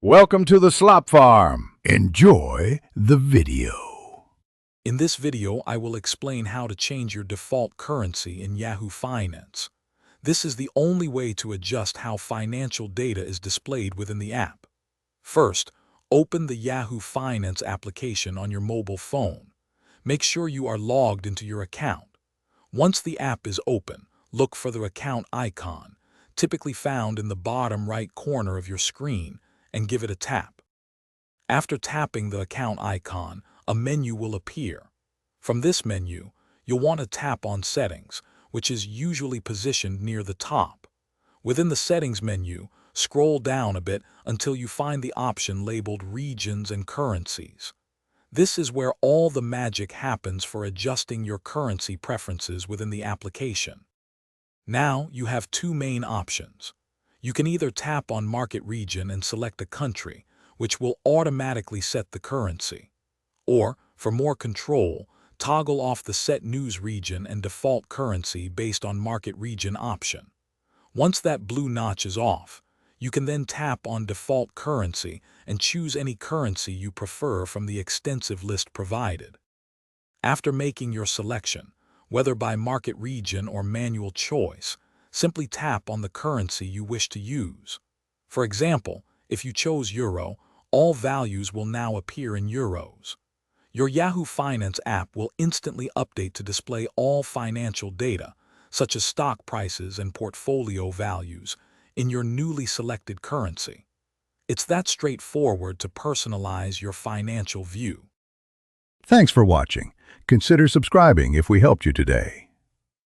Welcome to the Slop Farm. Enjoy the video. In this video, I will explain how to change your default currency in Yahoo Finance. This is the only way to adjust how financial data is displayed within the app. First, open the Yahoo Finance application on your mobile phone. Make sure you are logged into your account. Once the app is open, look for the account icon, typically found in the bottom right corner of your screen, and give it a tap. After tapping the account icon, a menu will appear. From this menu, you'll want to tap on Settings, which is usually positioned near the top. Within the Settings menu, scroll down a bit until you find the option labeled Regions and Currencies. This is where all the magic happens for adjusting your currency preferences within the application. Now you have two main options. You can either tap on Market Region and select a country, which will automatically set the currency. Or, for more control, toggle off the Set News Region and Default Currency based on Market Region option. Once that blue notch is off, you can then tap on Default Currency and choose any currency you prefer from the extensive list provided. After making your selection, whether by Market Region or manual choice, simply tap on the currency you wish to use. For example, if you chose Euro, all values will now appear in Euros. Your Yahoo Finance app will instantly update to display all financial data, such as stock prices and portfolio values, in your newly selected currency. It's that straightforward to personalize your financial view. Thanks for watching. Consider subscribing if we helped you today.